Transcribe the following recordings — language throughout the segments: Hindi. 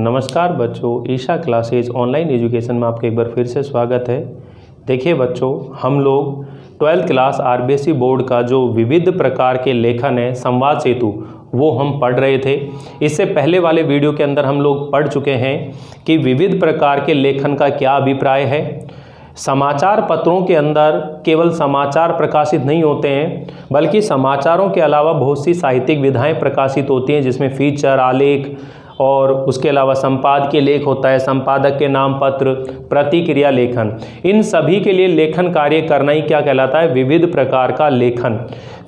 नमस्कार बच्चों, ईशा क्लासेज ऑनलाइन एजुकेशन में आपका एक बार फिर से स्वागत है। देखिए बच्चों, हम लोग 12th क्लास आरबीएसई बोर्ड का जो विविध प्रकार के लेखन है संवाद सेतु, वो हम पढ़ रहे थे। इससे पहले वाले वीडियो के अंदर हम लोग पढ़ चुके हैं कि विविध प्रकार के लेखन का क्या अभिप्राय है। समाचार पत्रों के अंदर केवल समाचार प्रकाशित नहीं होते हैं, बल्कि समाचारों के अलावा बहुत सी साहित्यिक विधाएं प्रकाशित होती हैं, जिसमें फीचर, आलेख और उसके अलावा संपादकीय लेख होता है, संपादक के नाम पत्र, प्रतिक्रिया लेखन। इन सभी के लिए लेखन कार्य करना ही क्या कहलाता है? विविध प्रकार का लेखन।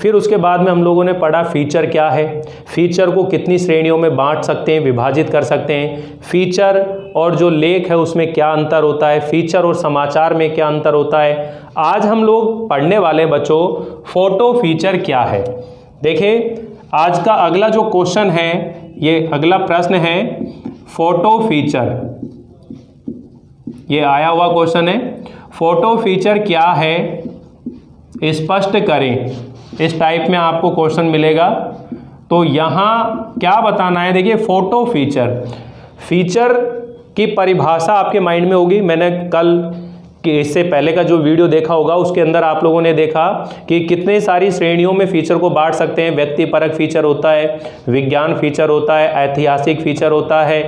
फिर उसके बाद में हम लोगों ने पढ़ा फीचर क्या है, फीचर को कितनी श्रेणियों में बांट सकते हैं, विभाजित कर सकते हैं, फीचर और जो लेख है उसमें क्या अंतर होता है, फीचर और समाचार में क्या अंतर होता है। आज हम लोग पढ़ने वाले बच्चों फोटो फीचर क्या है। देखिए आज का अगला जो क्वेश्चन है, ये अगला प्रश्न है फोटो फीचर। ये आया हुआ क्वेश्चन है, फोटो फीचर क्या है स्पष्ट करें। इस टाइप में आपको क्वेश्चन मिलेगा। तो यहाँ क्या बताना है, देखिए फोटो फीचर, फीचर की परिभाषा आपके माइंड में होगी। मैंने कल कि इससे पहले का जो वीडियो देखा होगा उसके अंदर आप लोगों ने देखा कि कितने सारी श्रेणियों में फीचर को बांट सकते हैं। व्यक्तिपरक फीचर होता है, विज्ञान फीचर होता है, ऐतिहासिक फीचर होता है,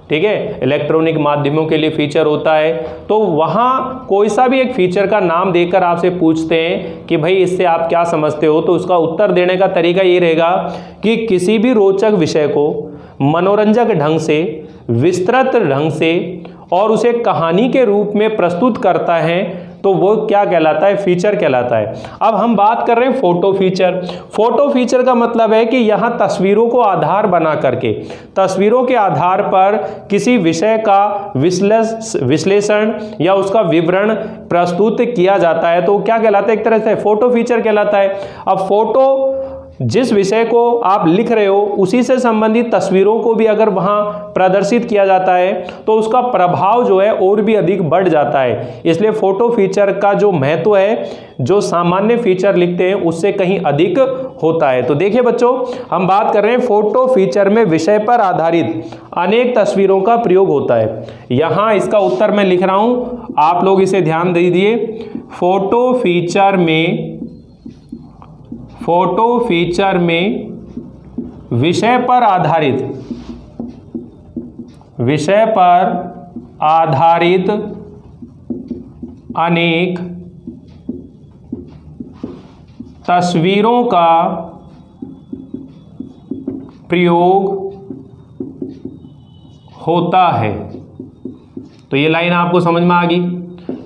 ठीक है, इलेक्ट्रॉनिक माध्यमों के लिए फीचर होता है। तो वहाँ कोई सा भी एक फीचर का नाम देकर आपसे पूछते हैं कि भाई इससे आप क्या समझते हो, तो उसका उत्तर देने का तरीका ये रहेगा कि किसी भी रोचक विषय को मनोरंजक ढंग से, विस्तृत ढंग से और उसे कहानी के रूप में प्रस्तुत करता है, तो वो क्या कहलाता है? फीचर कहलाता है। अब हम बात कर रहे हैं फोटो फीचर। फोटो फीचर का मतलब है कि यहाँ तस्वीरों को आधार बना करके, तस्वीरों के आधार पर किसी विषय का विश्लेषण या उसका विवरण प्रस्तुत किया जाता है, तो क्या कहलाता है? एक तरह से फोटो फीचर कहलाता है। अब फोटो जिस विषय को आप लिख रहे हो उसी से संबंधित तस्वीरों को भी अगर वहाँ प्रदर्शित किया जाता है तो उसका प्रभाव जो है और भी अधिक बढ़ जाता है। इसलिए फोटो फीचर का जो महत्व है, जो सामान्य फीचर लिखते हैं उससे कहीं अधिक होता है। तो देखिए बच्चों, हम बात कर रहे हैं फोटो फीचर में विषय पर आधारित अनेक तस्वीरों का प्रयोग होता है। यहाँ इसका उत्तर मैं लिख रहा हूँ, आप लोग इसे ध्यान दीजिए। फोटो फीचर में विषय पर आधारित अनेक तस्वीरों का प्रयोग होता है। तो ये लाइन आपको समझ में आ गई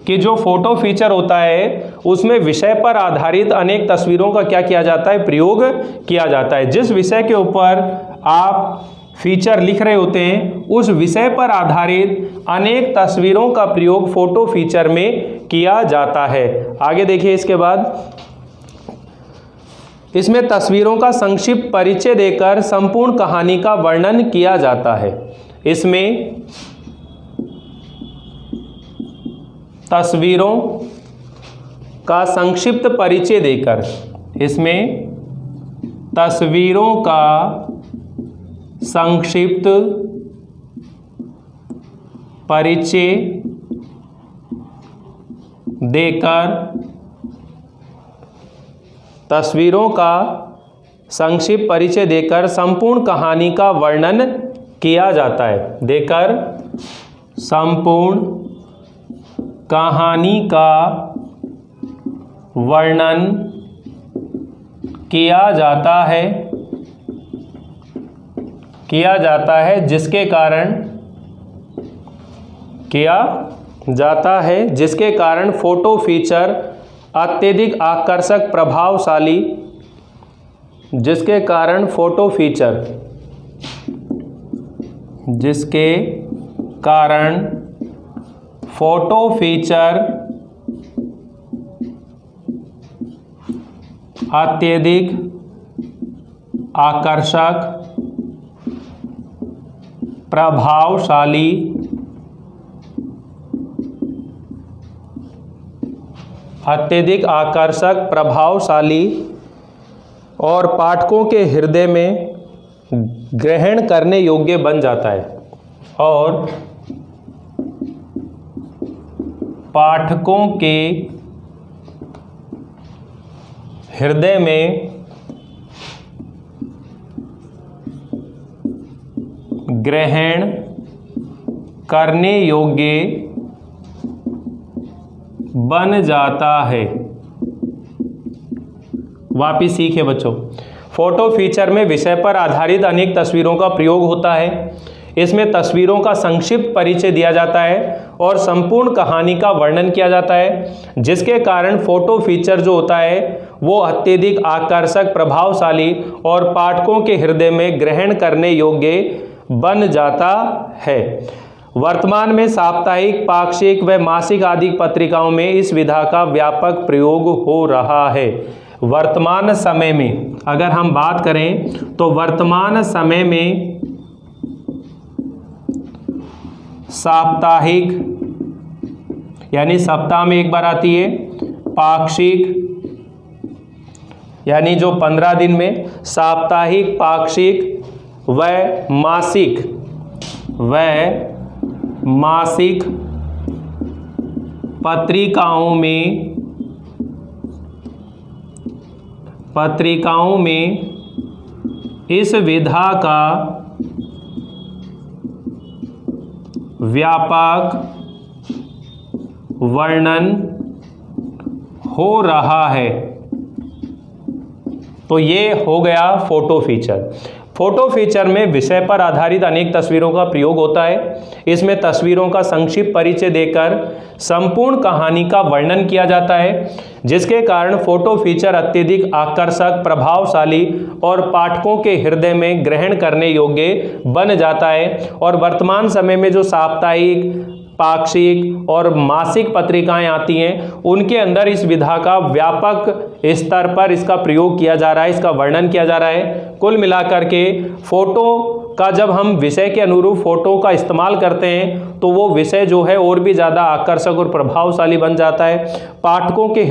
कि जो फोटो फीचर होता है उसमें विषय पर आधारित अनेक तस्वीरों का क्या किया जाता है? प्रयोग किया जाता है। जिस विषय के ऊपर आप फीचर लिख रहे होते हैं उस विषय पर आधारित अनेक तस्वीरों का प्रयोग फोटो फीचर में किया जाता है। आगे देखिए, इसके बाद इसमें तस्वीरों का संक्षिप्त परिचय देकर संपूर्ण कहानी का वर्णन किया जाता है। इसमें तस्वीरों का संक्षिप्त परिचय देकर, इसमें तस्वीरों का संक्षिप्त परिचय देकर, तस्वीरों का संक्षिप्त परिचय देकर संपूर्ण कहानी का वर्णन किया जाता है। देकर संपूर्ण कहानी का वर्णन किया जाता है, जिसके कारण फोटो फीचर अत्यधिक आकर्षक, प्रभावशाली, जिसके कारण फोटो फीचर अत्यधिक आकर्षक, प्रभावशाली, अत्यधिक आकर्षक, प्रभावशाली और पाठकों के हृदय में ग्रहण करने योग्य बन जाता है। और पाठकों के हृदय में ग्रहण करने योग्य बन जाता है। वापिस सीखे बच्चों, फोटो फीचर में विषय पर आधारित अनेक तस्वीरों का प्रयोग होता है। इसमें तस्वीरों का संक्षिप्त परिचय दिया जाता है और संपूर्ण कहानी का वर्णन किया जाता है, जिसके कारण फोटो फीचर जो होता है वो अत्यधिक आकर्षक, प्रभावशाली और पाठकों के हृदय में ग्रहण करने योग्य बन जाता है। वर्तमान में साप्ताहिक, पाक्षिक व मासिक आदि पत्रिकाओं में इस विधा का व्यापक प्रयोग हो रहा है। वर्तमान समय में अगर हम बात करें तो वर्तमान समय में साप्ताहिक यानी सप्ताह में एक बार आती है, पाक्षिक यानी जो 15 दिन में, साप्ताहिक, पाक्षिक व मासिक पत्रिकाओं में इस विधा का व्यापक वर्णन हो रहा है। तो ये हो गया फोटो फीचर। फोटो फीचर में विषय पर आधारित अनेक तस्वीरों का प्रयोग होता है। इसमें तस्वीरों का संक्षिप्त परिचय देकर संपूर्ण कहानी का वर्णन किया जाता है, जिसके कारण फोटो फीचर अत्यधिक आकर्षक, प्रभावशाली और पाठकों के हृदय में ग्रहण करने योग्य बन जाता है। और वर्तमान समय में जो साप्ताहिक, पाक्षिक और मासिक पत्रिकाएं आती हैं, उनके अंदर इस विधा का व्यापक स्तर पर इसका प्रयोग किया जा रहा है, इसका वर्णन किया जा रहा है। कुल मिलाकर के फोटो का जब हम विषय के अनुरूप फोटो का इस्तेमाल करते हैं तो वो विषय जो है और भी ज़्यादा आकर्षक और प्रभावशाली बन जाता है। पाठकों के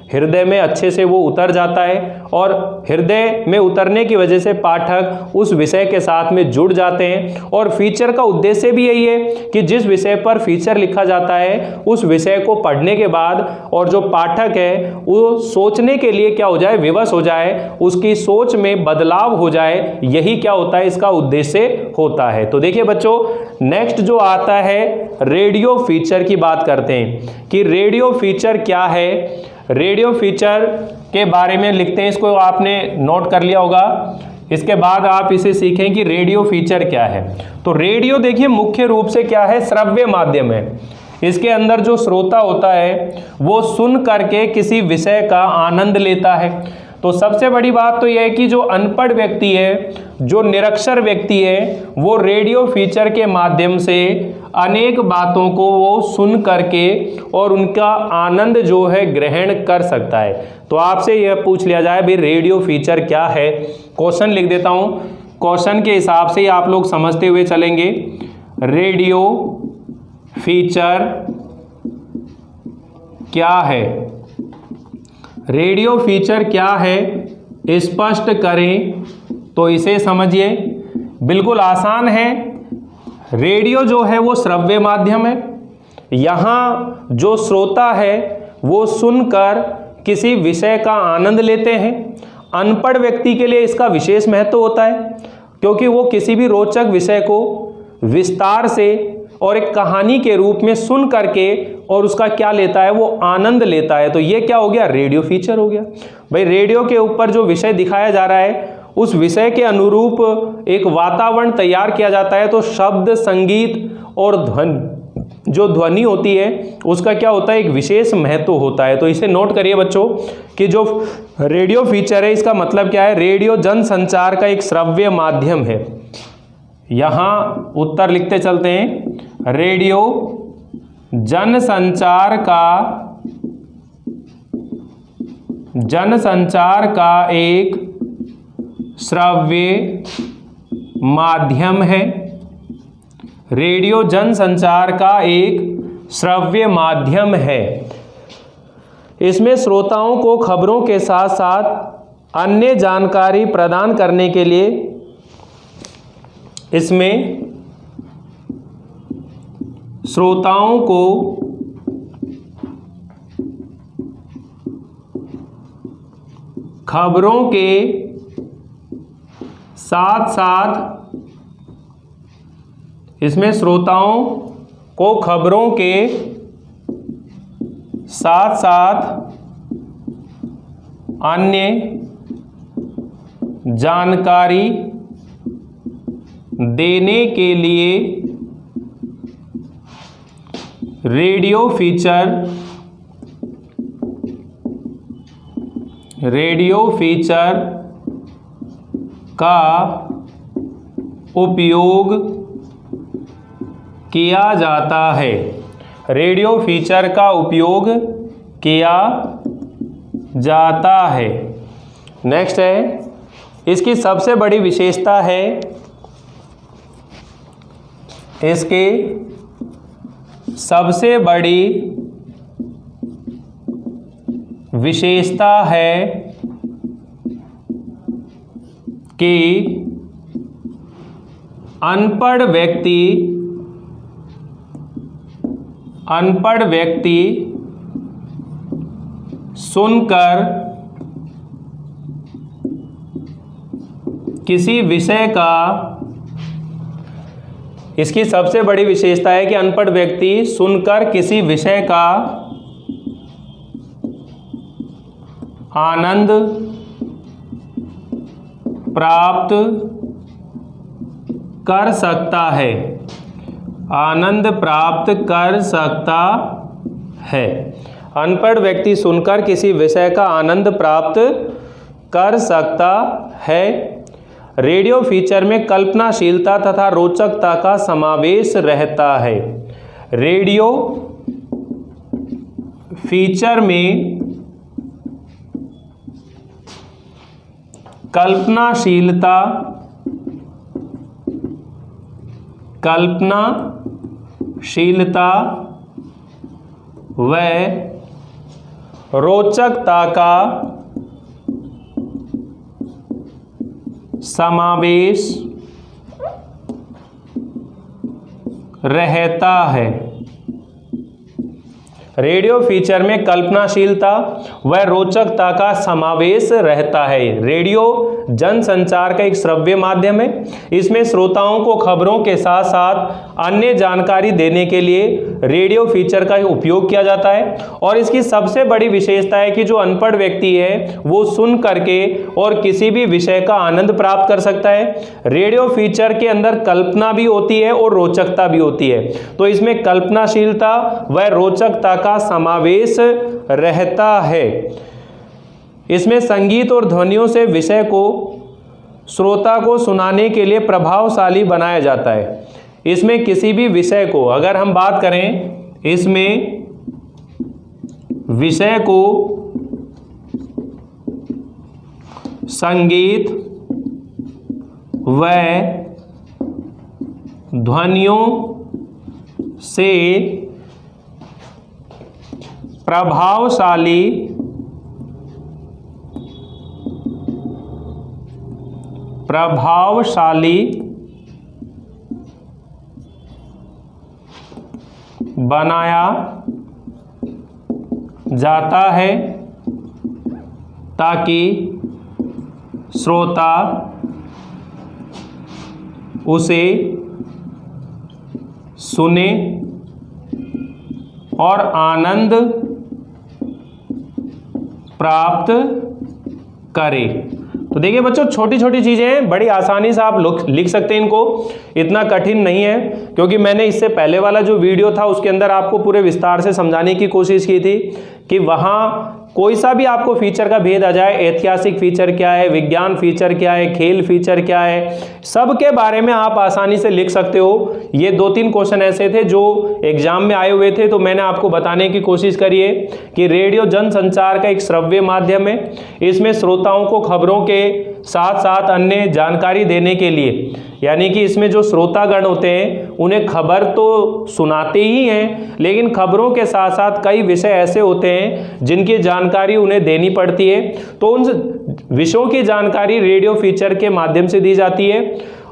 हृदय में अच्छे से वो उतर जाता है और हृदय में उतरने की वजह से पाठक उस विषय के साथ में जुड़ जाते हैं। और फीचर का उद्देश्य भी यही है कि जिस विषय पर फीचर लिखा जाता है उस विषय को पढ़ने के बाद और जो पाठक है वो सोचने के लिए क्या हो जाए, विवश हो जाए, उसकी सोच में बदलाव हो जाए। यही क्या होता है, इसका उद्देश्य होता है। तो देखिए बच्चों, नेक्स्ट जो आता है रेडियो फीचर की बात करते हैं कि रेडियो फीचर क्या है। रेडियो फीचर के बारे में लिखते हैं, इसको आपने नोट कर लिया होगा। इसके बाद आप इसे सीखें कि रेडियो फीचर क्या है। तो रेडियो देखिए मुख्य रूप से क्या है, श्रव्य माध्यम है। इसके अंदर जो श्रोता होता है वो सुन करके किसी विषय का आनंद लेता है। तो सबसे बड़ी बात तो यह है कि जो अनपढ़ व्यक्ति है, जो निरक्षर व्यक्ति है, वो रेडियो फीचर के माध्यम से अनेक बातों को वो सुन करके और उनका आनंद जो है ग्रहण कर सकता है। तो आपसे यह पूछ लिया जाए भाई रेडियो फीचर क्या है। क्वेश्चन लिख देता हूं, क्वेश्चन के हिसाब से आप लोग समझते हुए चलेंगे। रेडियो फीचर क्या है, रेडियो फीचर क्या है स्पष्ट करें। तो इसे समझिए, बिल्कुल आसान है। रेडियो जो है वो श्रव्य माध्यम है। यहाँ जो श्रोता है वो सुनकर किसी विषय का आनंद लेते हैं। अनपढ़ व्यक्ति के लिए इसका विशेष महत्व होता है, क्योंकि वो किसी भी रोचक विषय को विस्तार से और एक कहानी के रूप में सुन करके और उसका क्या लेता है, वो आनंद लेता है। तो ये क्या हो गया, रेडियो फीचर हो गया। भाई रेडियो के ऊपर जो विषय दिखाया जा रहा है उस विषय के अनुरूप एक वातावरण तैयार किया जाता है। तो शब्द, संगीत और ध्वनि होती है उसका क्या होता है, एक विशेष महत्व होता है। तो इसे नोट करिए बच्चों कि जो रेडियो फीचर है इसका मतलब क्या है, रेडियो जनसंचार का एक श्रव्य माध्यम है। यहाँ उत्तर लिखते चलते हैं। रेडियो जनसंचार का एक श्रव्य माध्यम है। रेडियो जनसंचार का एक श्रव्य माध्यम है। इसमें श्रोताओं को खबरों के साथ साथ अन्य जानकारी प्रदान करने के लिए इसमें श्रोताओं को खबरों के साथ साथ, इसमें श्रोताओं को खबरों के साथ साथ अन्य जानकारी देने के लिए रेडियो फीचर का उपयोग किया जाता है। रेडियो फीचर का उपयोग किया जाता है। नेक्स्ट है, इसकी सबसे बड़ी विशेषता है, इसकी सबसे बड़ी विशेषता है कि अनपढ़ व्यक्ति सुनकर किसी विषय का, इसकी सबसे बड़ी विशेषता है कि अनपढ़ व्यक्ति सुनकर किसी विषय का आनंद प्राप्त कर सकता है। आनंद प्राप्त कर सकता है। अनपढ़ व्यक्ति सुनकर किसी विषय का आनंद प्राप्त कर सकता है। रेडियो फीचर में कल्पनाशीलता तथा रोचकता का समावेश रहता है। रेडियो फीचर में कल्पनाशीलता व रोचकता का समावेश रहता है। रेडियो फीचर में कल्पनाशीलता व रोचकता का समावेश रहता है। रेडियो जनसंचार का एक श्रव्य माध्यम है। इसमें श्रोताओं को खबरों के साथ साथ अन्य जानकारी देने के लिए रेडियो फीचर का उपयोग किया जाता है। और इसकी सबसे बड़ी विशेषता है कि जो अनपढ़ व्यक्ति है वो सुन करके और किसी भी विषय का आनंद प्राप्त कर सकता है। रेडियो फीचर के अंदर कल्पना भी होती है और रोचकता भी होती है, तो इसमें कल्पनाशीलता व रोचकता का समावेश रहता है। इसमें संगीत और ध्वनियों से विषय को श्रोता को सुनाने के लिए प्रभावशाली बनाया जाता है। इसमें किसी भी विषय को, अगर हम बात करें, इसमें विषय को संगीत व ध्वनियों से प्रभावशाली बनाया जाता है ताकि श्रोता उसे सुने और आनंद प्राप्त करे। तो देखिए बच्चों, छोटी छोटी चीज़ें हैं, बड़ी आसानी से आप लिख सकते हैं इनको, इतना कठिन नहीं है। क्योंकि मैंने इससे पहले वाला जो वीडियो था उसके अंदर आपको पूरे विस्तार से समझाने की कोशिश की थी कि वहाँ कोई सा भी आपको फीचर का भेद आ जाए, ऐतिहासिक फीचर क्या है, विज्ञान फीचर क्या है, खेल फीचर क्या है, सब के बारे में आप आसानी से लिख सकते हो। ये 2-3 क्वेश्चन ऐसे थे जो एग्जाम में आए हुए थे, तो मैंने आपको बताने की कोशिश करी है कि रेडियो जनसंचार का एक श्रव्य माध्यम है। इसमें श्रोताओं को खबरों के साथ साथ अन्य जानकारी देने के लिए, यानी कि इसमें जो श्रोतागण होते हैं उन्हें खबर तो सुनाते ही हैं, लेकिन खबरों के साथ साथ कई विषय ऐसे होते हैं जिनकी जानकारी उन्हें देनी पड़ती है, तो उन विषयों की जानकारी रेडियो फीचर के माध्यम से दी जाती है।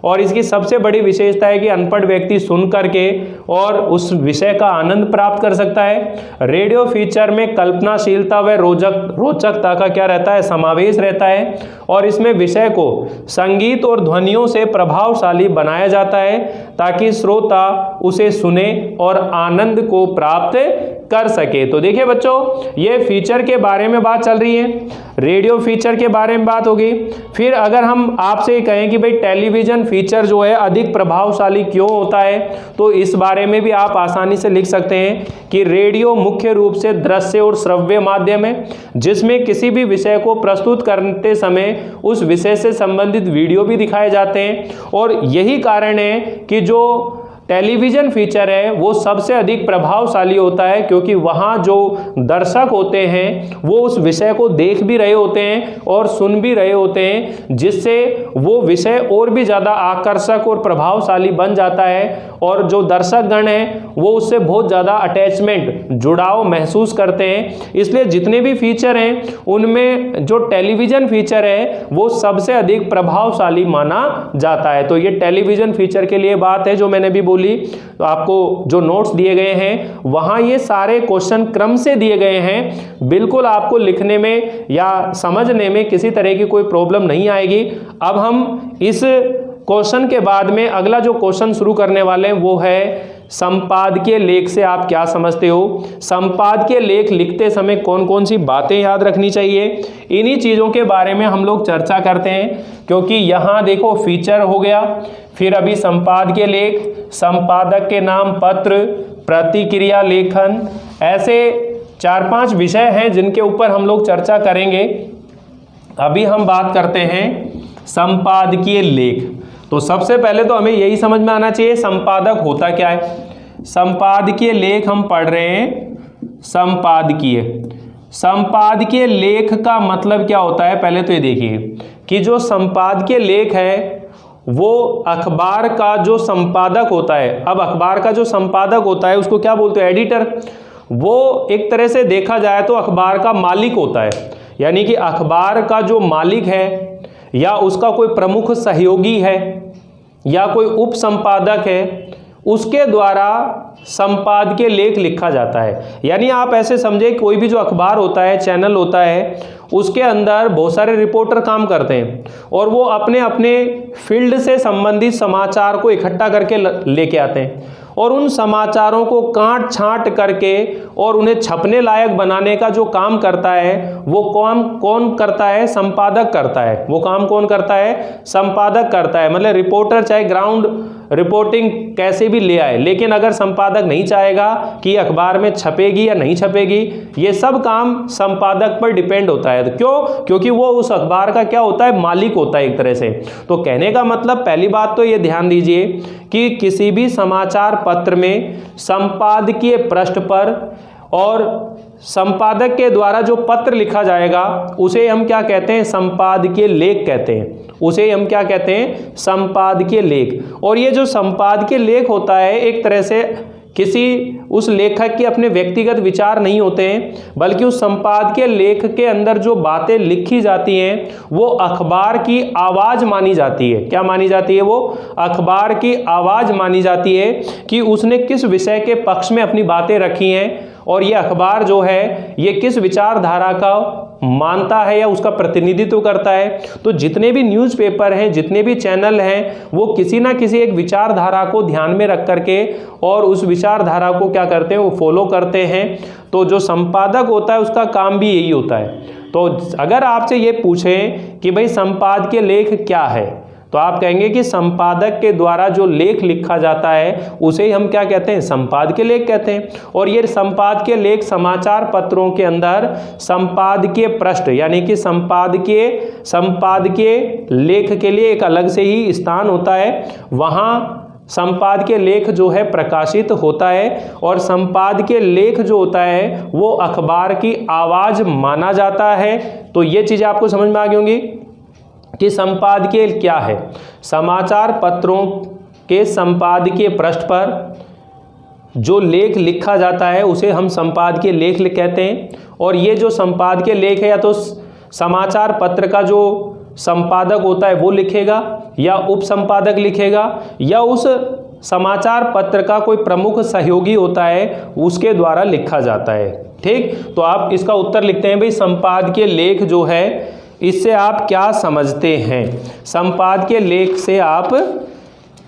और इसकी सबसे बड़ी विशेषता है कि अनपढ़ व्यक्ति सुन करके और उस विषय का आनंद प्राप्त कर सकता है। रेडियो फीचर में कल्पनाशीलता व रोचकता का क्या रहता है, समावेश रहता है, और इसमें विषय को संगीत और ध्वनियों से प्रभावशाली बनाया जाता है ताकि श्रोता उसे सुने और आनंद को प्राप्त कर सके। तो देखिए बच्चों, ये फीचर के बारे में बात चल रही है, रेडियो फीचर के बारे में बात होगी। फिर अगर हम आपसे कहें कि भाई टेलीविजन फीचर जो है अधिक प्रभावशाली क्यों होता है, तो इस बारे में भी आप आसानी से लिख सकते हैं कि रेडियो मुख्य रूप से दृश्य और श्रव्य माध्यम है जिसमें किसी भी विषय को प्रस्तुत करते समय उस विषय से संबंधित वीडियो भी दिखाए जाते हैं। और यही कारण है कि जो टेलीविज़न फीचर है वो सबसे अधिक प्रभावशाली होता है, क्योंकि वहाँ जो दर्शक होते हैं वो उस विषय को देख भी रहे होते हैं और सुन भी रहे होते हैं, जिससे वो विषय और भी ज़्यादा आकर्षक और प्रभावशाली बन जाता है और जो दर्शक गण हैं वो उससे बहुत ज़्यादा अटैचमेंट, जुड़ाव महसूस करते हैं। इसलिए जितने भी फीचर हैं उनमें जो टेलीविज़न फीचर है वो सबसे अधिक प्रभावशाली माना जाता है। तो ये टेलीविज़न फीचर के लिए बात है जो मैंने भी बोली। तो आपको जो नोट्स दिए गए हैं वहां ये सारे क्वेश्चन क्रम से दिए गए हैं, बिल्कुल आपको लिखने में या समझने में किसी तरह की कोई प्रॉब्लम नहीं आएगी। अब हम इस क्वेश्चन के बाद में अगला जो क्वेश्चन शुरू करने वाले हैं वो है संपादकीय लेख से आप क्या समझते हो, संपादकीय लेख लिखते समय कौन कौन सी बातें याद रखनी चाहिए, इन्हीं चीज़ों के बारे में हम लोग चर्चा करते हैं। क्योंकि यहाँ देखो फीचर हो गया, फिर अभी संपादकीय लेख, संपादक के नाम पत्र, प्रतिक्रिया लेखन, ऐसे 4-5 विषय हैं जिनके ऊपर हम लोग चर्चा करेंगे। अभी हम बात करते हैं संपादकीय लेख। तो सबसे पहले तो हमें यही समझ में आना चाहिए संपादक होता क्या है। संपादकीय लेख हम पढ़ रहे हैं, संपादकीय लेख का मतलब क्या होता है, पहले तो ये देखिए कि जो संपादकीय लेख है वो अखबार का जो संपादक होता है। अब अखबार का जो संपादक होता है उसको क्या बोलते हैं, एडिटर। वो एक तरह से देखा जाए तो अखबार का मालिक होता है, यानी कि अखबार का जो मालिक है या उसका कोई प्रमुख सहयोगी है या कोई उप संपादक है, उसके द्वारा संपादकीय लेख लिखा जाता है। यानी आप ऐसे समझे कोई भी जो अखबार होता है, चैनल होता है, उसके अंदर बहुत सारे रिपोर्टर काम करते हैं और वो अपने अपने फील्ड से संबंधित समाचार को इकट्ठा करके लेके आते हैं और उन समाचारों को काट छांट करके और उन्हें छपने लायक बनाने का जो काम करता है वो कौन करता है, संपादक करता है। वो काम कौन करता है, संपादक करता है। मतलब रिपोर्टर चाहे ग्राउंड रिपोर्टिंग कैसे भी ले आए, लेकिन अगर संपादक नहीं चाहेगा कि अखबार में छपेगी या नहीं छपेगी, ये सब काम संपादक पर डिपेंड होता है। तो क्यों, क्योंकि वो उस अखबार का क्या होता है, मालिक होता है एक तरह से। तो कहने का मतलब पहली बात तो ये ध्यान दीजिए कि किसी भी समाचार पत्र में संपादकीय पृष्ठ पर और संपादक के द्वारा जो पत्र लिखा जाएगा उसे हम क्या कहते हैं, संपादकीय लेख कहते हैं। उसे हम क्या कहते हैं, संपादकीय लेख। और ये जो संपादकीय लेख होता है एक तरह से किसी उस लेखक के अपने व्यक्तिगत विचार नहीं होते हैं, बल्कि उस संपादकीय लेख के अंदर जो बातें लिखी जाती हैं वो अखबार की आवाज़ मानी जाती है। क्या मानी जाती है, वो अखबार की आवाज़ मानी जाती है कि उसने किस विषय के पक्ष में अपनी बातें रखी हैं और ये अखबार जो है ये किस विचारधारा का मानता है या उसका प्रतिनिधित्व करता है। तो जितने भी न्यूज़पेपर हैं, जितने भी चैनल हैं, वो किसी ना किसी एक विचारधारा को ध्यान में रख करके और उस विचारधारा को क्या करते हैं, वो फॉलो करते हैं। तो जो संपादक होता है उसका काम भी यही होता है। तो अगर आपसे ये पूछें कि भाई संपादकीय लेख क्या है, तो आप कहेंगे कि संपादक के द्वारा जो लेख लिखा जाता है उसे हम क्या कहते हैं, संपादकीय लेख कहते हैं। और ये संपादकीय लेख समाचार पत्रों के अंदर संपादकीय पृष्ठ यानी कि संपादकीय लेख के लिए एक अलग से ही स्थान होता है। वहाँ संपादकीय लेख जो है प्रकाशित होता है और संपादकीय लेख जो होता है वो अखबार की आवाज़ माना जाता है। तो ये चीज़ें आपको समझ में आ गई होंगी कि संपादकीय क्या है। समाचार पत्रों के संपादकीय पृष्ठ पर जो लेख लिखा जाता है उसे हम संपादकीय लेख कहते हैं। और ये जो संपादकीय लेख है या तो समाचार पत्र का जो संपादक होता है वो लिखेगा, या उप संपादक लिखेगा, या उस समाचार पत्र का कोई प्रमुख सहयोगी होता है उसके द्वारा लिखा जाता है। ठीक, तो आप इसका उत्तर लिखते हैं भाई संपादकीय लेख जो है इससे आप क्या समझते हैं। संपादकीय लेख से आप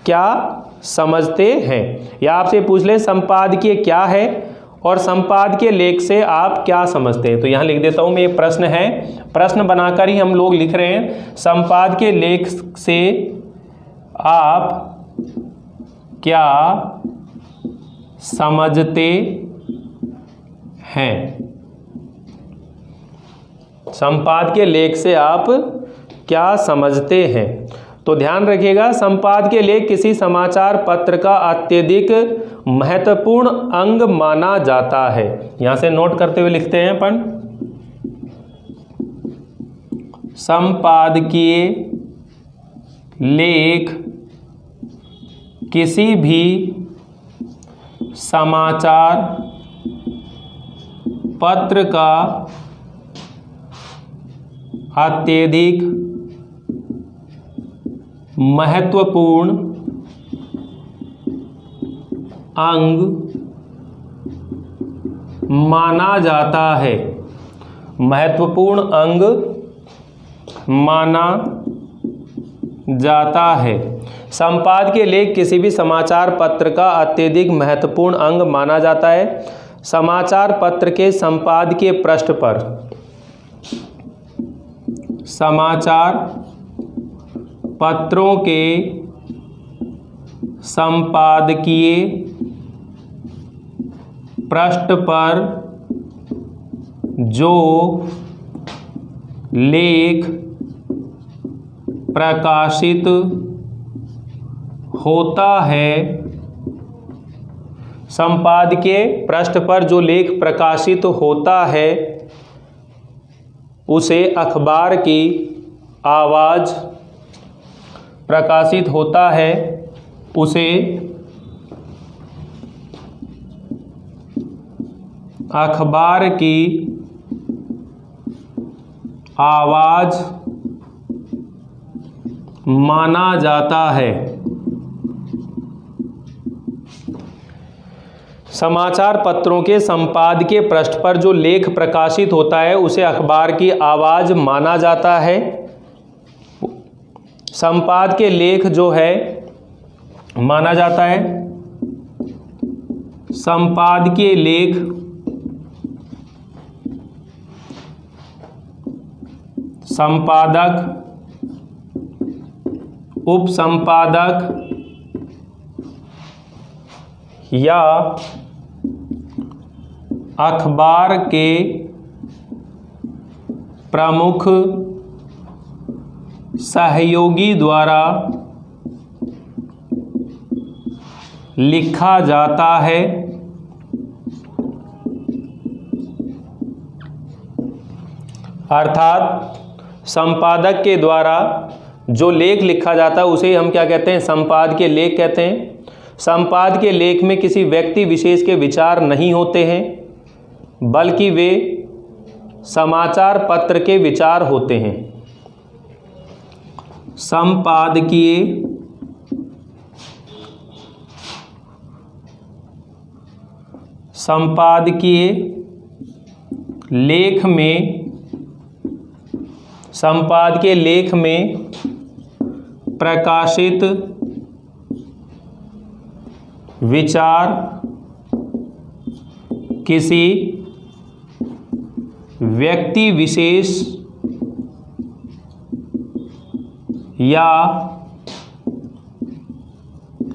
क्या समझते हैं, या आपसे पूछ ले संपादकीय क्या है और संपादकीय लेख से आप क्या समझते हैं। तो यहाँ लिख देता हूँ मैं, ये प्रश्न है, प्रश्न बनाकर ही हम लोग लिख रहे हैं। संपादकीय लेख से आप क्या समझते हैं। संपादकीय लेख से आप क्या समझते हैं। तो ध्यान रखिएगा, संपादकीय लेख किसी समाचार पत्र का अत्यधिक महत्वपूर्ण अंग माना जाता है। यहां से नोट करते हुए लिखते हैं अपन, संपादकीय लेख किसी भी समाचार पत्र का अत्यधिक महत्वपूर्ण अंग माना जाता है। महत्वपूर्ण अंग माना जाता है। संपादकीय लेख किसी भी समाचार पत्र का अत्यधिक महत्वपूर्ण अंग माना जाता है। समाचार पत्र के संपादकीय पृष्ठ पर, समाचार पत्रों के संपादकीय पृष्ठ पर जो लेख प्रकाशित होता है, संपादकीय पृष्ठ पर जो लेख प्रकाशित होता है उसे अखबार की आवाज़, प्रकाशित होता है उसे अखबार की आवाज़ माना जाता है। समाचार पत्रों के संपादकीय पृष्ठ पर जो लेख प्रकाशित होता है उसे अखबार की आवाज़ माना जाता है। संपादकीय लेख जो है माना जाता है, संपादकीय लेख संपादक, उप संपादक या अखबार के प्रमुख सहयोगी द्वारा लिखा जाता है। अर्थात संपादक के द्वारा जो लेख लिखा जाता है उसे हम क्या कहते हैं, संपादकीय लेख कहते हैं। संपादकीय लेख में किसी व्यक्ति विशेष के विचार नहीं होते हैं, बल्कि वे समाचार पत्र के विचार होते हैं। संपादकीय लेख में प्रकाशित विचार किसी व्यक्ति विशेष या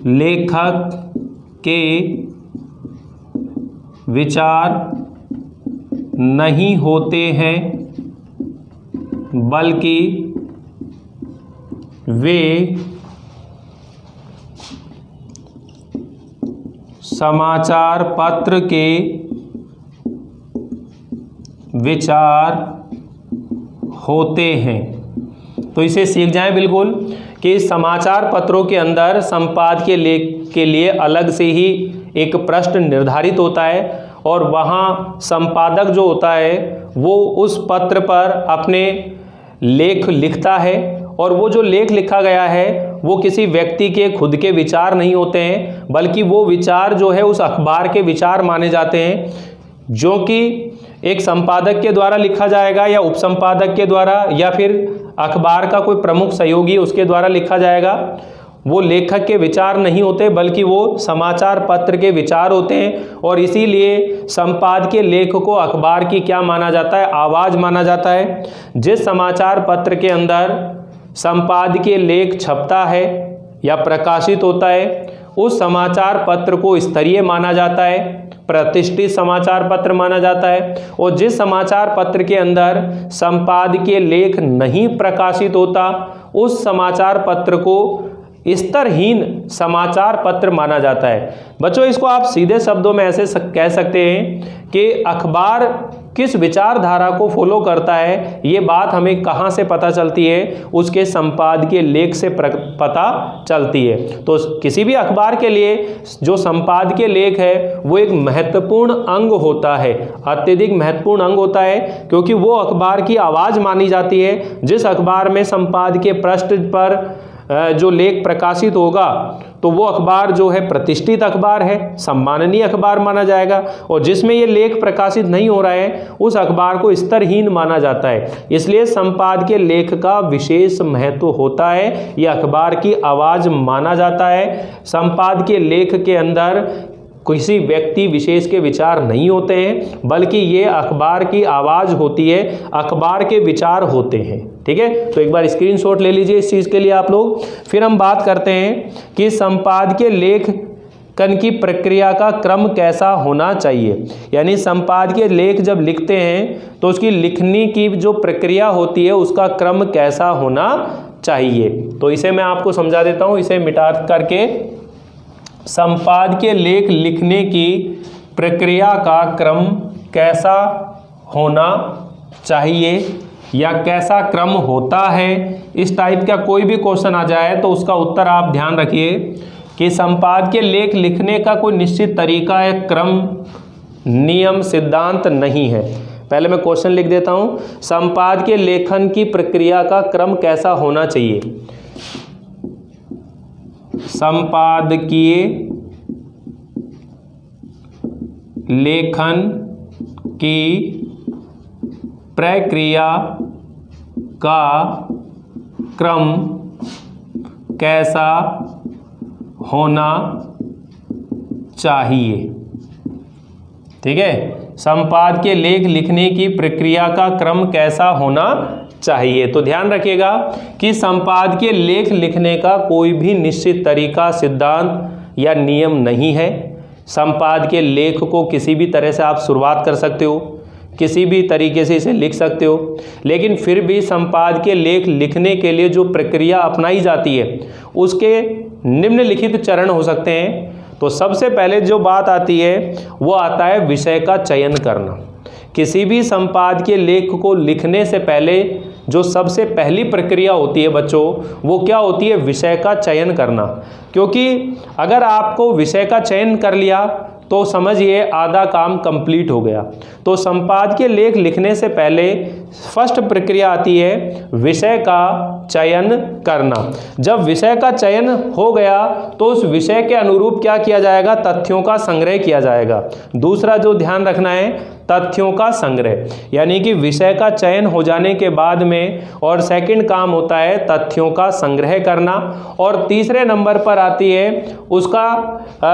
लेखक के विचार नहीं होते हैं, बल्कि वे समाचार पत्र के विचार होते हैं। तो इसे सीख जाएं बिल्कुल कि समाचार पत्रों के अंदर संपादकीय लेख के लिए अलग से ही एक पृष्ठ निर्धारित होता है और वहाँ संपादक जो होता है वो उस पत्र पर अपने लेख लिखता है और वो जो लेख लिखा गया है वो किसी व्यक्ति के खुद के विचार नहीं होते हैं, बल्कि वो विचार जो है उस अखबार के विचार माने जाते हैं, जो कि एक संपादक के द्वारा लिखा जाएगा या उपसंपादक के द्वारा या फिर अखबार का कोई प्रमुख सहयोगी उसके द्वारा लिखा जाएगा। वो लेखक के विचार नहीं होते बल्कि वो समाचार पत्र के विचार होते हैं, और इसीलिए संपादकीय लेख को अखबार की क्या माना जाता है, आवाज़ माना जाता है। जिस समाचार पत्र के अंदर संपादकीय लेख छपता है या प्रकाशित होता है उस समाचार पत्र को स्तरीय माना जाता है, प्रतिष्ठित समाचार पत्र माना जाता है। और जिस समाचार पत्र के अंदर संपादकीय लेख नहीं प्रकाशित होता उस समाचार पत्र को स्तरहीन समाचार पत्र माना जाता है। बच्चों, इसको आप सीधे शब्दों में ऐसे कह सकते हैं कि अखबार किस विचारधारा को फॉलो करता है, ये बात हमें कहाँ से पता चलती है, उसके संपादकीय लेख से पता चलती है। तो किसी भी अखबार के लिए जो संपादकीय लेख है वो एक महत्वपूर्ण अंग होता है, अत्यधिक महत्वपूर्ण अंग होता है, क्योंकि वो अखबार की आवाज़ मानी जाती है। जिस अखबार में संपादकीय पृष्ठ पर जो लेख प्रकाशित होगा तो वो अखबार जो है प्रतिष्ठित अखबार है, सम्माननीय अखबार माना जाएगा, और जिसमें ये लेख प्रकाशित नहीं हो रहा है उस अखबार को स्तरहीन माना जाता है। इसलिए संपादकीय लेख का विशेष महत्व होता है, ये अखबार की आवाज़ माना जाता है। संपादकीय लेख के अंदर किसी व्यक्ति विशेष के विचार नहीं होते हैं, बल्कि ये अखबार की आवाज़ होती है, अखबार के विचार होते हैं। ठीक है, तो एक बार स्क्रीनशॉट ले लीजिए इस चीज़ के लिए आप लोग। फिर हम बात करते हैं कि संपादकीय लेखन की प्रक्रिया का क्रम कैसा होना चाहिए। यानी संपादकीय लेख जब लिखते हैं तो उसकी लिखने की जो प्रक्रिया होती है उसका क्रम कैसा होना चाहिए। तो इसे मैं आपको समझा देता हूँ, इसे मिटा करके। संपादकीय लेख लिखने की प्रक्रिया का क्रम कैसा होना चाहिए या कैसा क्रम होता है, इस टाइप का कोई भी क्वेश्चन आ जाए तो उसका उत्तर आप ध्यान रखिए कि संपादकीय लेख लिखने का कोई निश्चित तरीका है, क्रम, नियम, सिद्धांत नहीं है। पहले मैं क्वेश्चन लिख देता हूँ, संपादकीय लेखन की प्रक्रिया का क्रम कैसा होना चाहिए। संपादकीय लेखन की प्रक्रिया का क्रम कैसा होना चाहिए। ठीक है, संपादकीय लेख लिखने की प्रक्रिया का क्रम कैसा होना चाहिए। तो ध्यान रखिएगा कि संपादकीय लेख लिखने का कोई भी निश्चित तरीका, सिद्धांत या नियम नहीं है। संपादकीय लेख को किसी भी तरह से आप शुरुआत कर सकते हो, किसी भी तरीके से इसे लिख सकते हो, लेकिन फिर भी संपादकीय लेख लिखने के लिए जो प्रक्रिया अपनाई जाती है उसके निम्नलिखित चरण हो सकते हैं। तो सबसे पहले जो बात आती है वो आता है विषय का चयन करना। किसी भी संपादकीय लेख को लिखने से पहले जो सबसे पहली प्रक्रिया होती है बच्चों, वो क्या होती है, विषय का चयन करना। क्योंकि अगर आपको विषय का चयन कर लिया तो समझिए आधा काम कंप्लीट हो गया। तो संपादकीय लेख लिखने से पहले फर्स्ट प्रक्रिया आती है विषय का चयन करना। जब विषय का चयन हो गया तो उस विषय के अनुरूप क्या किया जाएगा, तथ्यों का संग्रह किया जाएगा। दूसरा जो ध्यान रखना है, तथ्यों का संग्रह, यानी कि विषय का चयन हो जाने के बाद में और सेकंड काम होता है तथ्यों का संग्रह करना। और तीसरे नंबर पर आती है उसका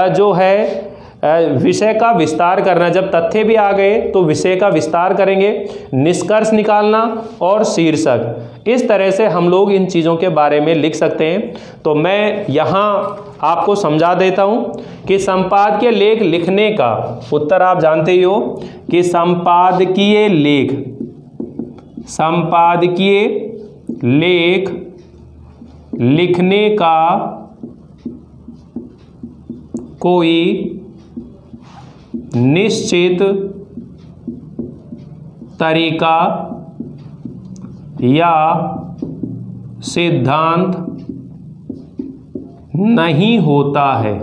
जो है विषय का विस्तार करना। जब तथ्य भी आ गए तो विषय का विस्तार करेंगे, निष्कर्ष निकालना और शीर्षक। इस तरह से हम लोग इन चीज़ों के बारे में लिख सकते हैं। तो मैं यहाँ आपको समझा देता हूँ कि संपादकीय लेख लिखने का उत्तर आप जानते ही हो कि संपादकीय लेख लिखने का कोई निश्चित तरीका या सिद्धांत नहीं होता है।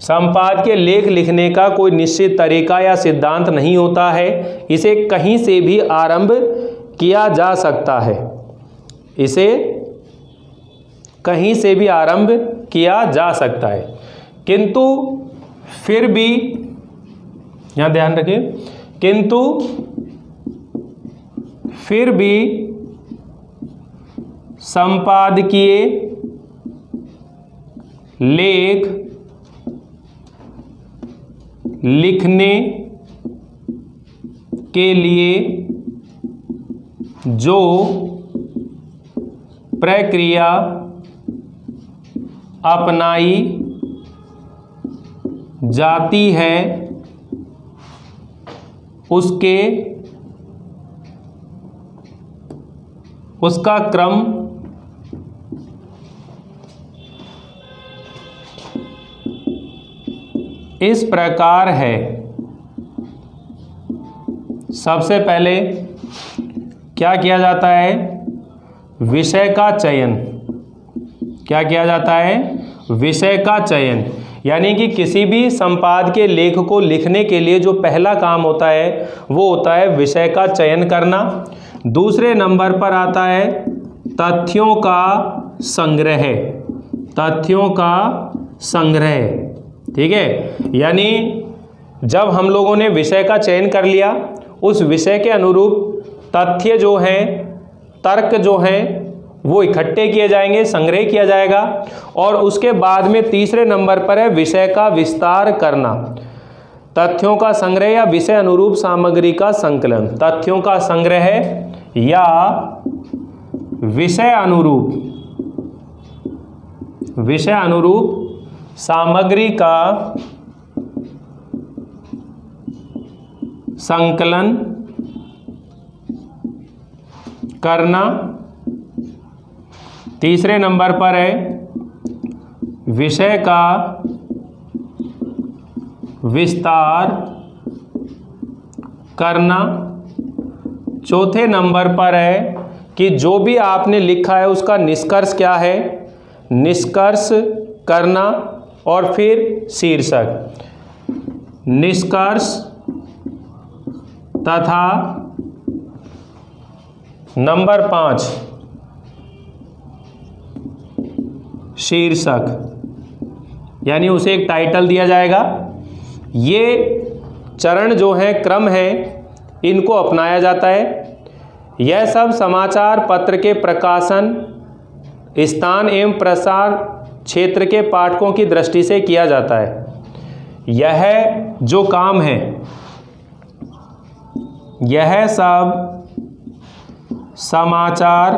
संपादकीय लेख लिखने का कोई निश्चित तरीका या सिद्धांत नहीं होता है, इसे कहीं से भी आरंभ किया जा सकता है, इसे कहीं से भी आरंभ किया जा सकता है, किंतु फिर भी यहाँ ध्यान रखिए, किंतु फिर भी संपादकीय लेख लिखने के लिए जो प्रक्रिया अपनाई जाती है उसका क्रम इस प्रकार है। सबसे पहले क्या किया जाता है? विषय का चयन। क्या किया जाता है? विषय का चयन। यानी कि किसी भी संपादकीय लेख को लिखने के लिए जो पहला काम होता है वो होता है विषय का चयन करना। दूसरे नंबर पर आता है तथ्यों का संग्रह। तथ्यों का संग्रह, ठीक है। यानी जब हम लोगों ने विषय का चयन कर लिया, उस विषय के अनुरूप तथ्य जो हैं, तर्क जो हैं, वो इकट्ठे किए जाएंगे, संग्रह किया जाएगा। और उसके बाद में तीसरे नंबर पर है विषय का विस्तार करना। तथ्यों का संग्रह या विषय अनुरूप सामग्री का संकलन। तथ्यों का संग्रह या विषय अनुरूप सामग्री का संकलन करना। तीसरे नंबर पर है विषय का विस्तार करना। चौथे नंबर पर है कि जो भी आपने लिखा है उसका निष्कर्ष क्या है, निष्कर्ष करना। और फिर शीर्षक, निष्कर्ष तथा नंबर 5 शीर्षक, यानी उसे एक टाइटल दिया जाएगा। ये चरण जो है, क्रम है, इनको अपनाया जाता है। यह सब समाचार पत्र के प्रकाशन स्थान एवं प्रसार क्षेत्र के पाठकों की दृष्टि से किया जाता है। यह जो काम है, यह सब समाचार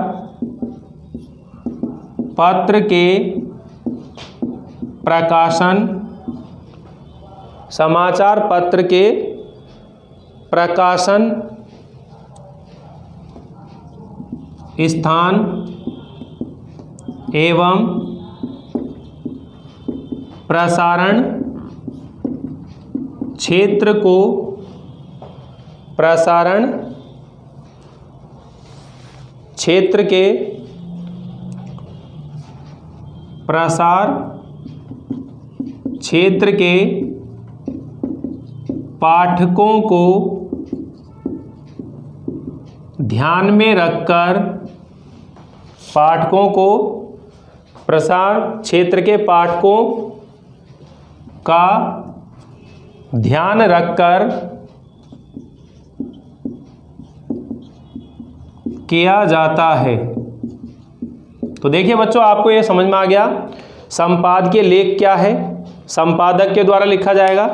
पत्र के प्रकाशन, समाचार पत्र के प्रकाशन स्थान एवं प्रसारण क्षेत्र को, प्रसारण क्षेत्र के प्रसार क्षेत्र के पाठकों को ध्यान में रखकर, पाठकों को, प्रसार क्षेत्र के पाठकों का ध्यान रखकर किया जाता है। तो देखिए बच्चों, आपको यह समझ में आ गया संपादकीय लेख क्या है, संपादक के द्वारा लिखा जाएगा।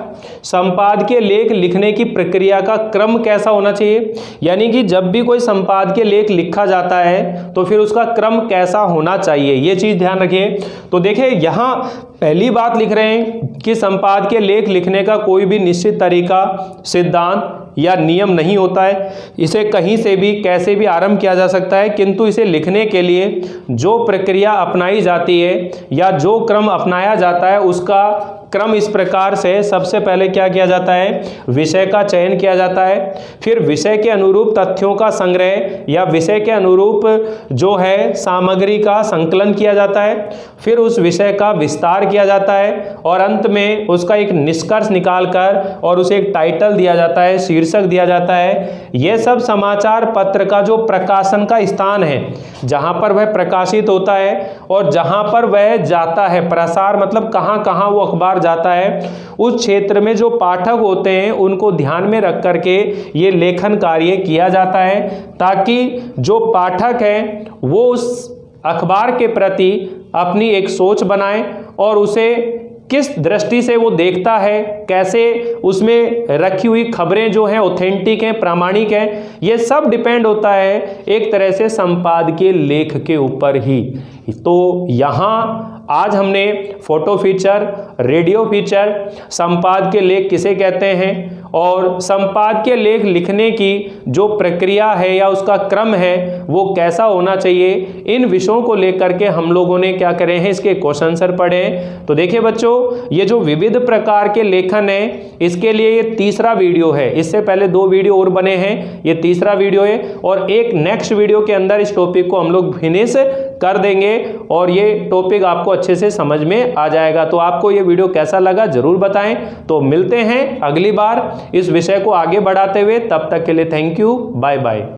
संपादकीय लेख लिखने की प्रक्रिया का क्रम कैसा होना चाहिए, यानी कि जब भी कोई संपादकीय लेख लिखा जाता है तो फिर उसका क्रम कैसा होना चाहिए, ये चीज़ ध्यान रखिए। तो देखिए यहाँ पहली बात लिख रहे हैं कि संपादकीय लेख लिखने का कोई भी निश्चित तरीका, सिद्धांत या नियम नहीं होता है, इसे कहीं से भी कैसे भी आरंभ किया जा सकता है, किंतु इसे लिखने के लिए जो प्रक्रिया अपनाई जाती है या जो क्रम अपनाया जाता है उसका क्रम इस प्रकार से, सबसे पहले क्या किया जाता है, विषय का चयन किया जाता है, फिर विषय के अनुरूप तथ्यों का संग्रह या विषय के अनुरूप जो है सामग्री का संकलन किया जाता है, फिर उस विषय का विस्तार किया जाता है और अंत में उसका एक निष्कर्ष निकालकर और उसे एक टाइटल दिया जाता है, शीर्षक दिया जाता है। यह सब समाचार पत्र का जो प्रकाशन का स्थान है, जहां पर वह प्रकाशित होता है और जहां पर वह जाता है, प्रसार मतलब कहां कहां वो अखबार जाता है, उस क्षेत्र में जो पाठक होते हैं उनको ध्यान में रख करके ये लेखन कार्य किया जाता है, ताकि जो पाठक है वो उस अखबार के प्रति अपनी एक सोच बनाए और उसे किस दृष्टि से वो देखता है, कैसे उसमें रखी हुई खबरें जो हैं ऑथेंटिक हैं, प्रामाणिक हैं, ये सब डिपेंड होता है एक तरह से संपादकीय लेख के ऊपर ही। तो यहाँ आज हमने फोटो फीचर, रेडियो फीचर, संपादकीय लेख किसे कहते हैं और संपादकीय लेख लिखने की जो प्रक्रिया है या उसका क्रम है वो कैसा होना चाहिए, इन विषयों को लेकर के हम लोगों ने क्या करे हैं, इसके क्वेश्चन आंसर पढ़े हैं। तो देखिए बच्चों, ये जो विविध प्रकार के लेखन है इसके लिए ये तीसरा वीडियो है, इससे पहले 2 वीडियो और बने हैं, ये तीसरा वीडियो है और एक नेक्स्ट वीडियो के अंदर इस टॉपिक को हम लोग फिनिश कर देंगे और ये टॉपिक आपको अच्छे से समझ में आ जाएगा। तो आपको ये वीडियो कैसा लगा जरूर बताएं। तो मिलते हैं अगली बार इस विषय को आगे बढ़ाते हुए, तब तक के लिए थैंक यू, बाय बाय।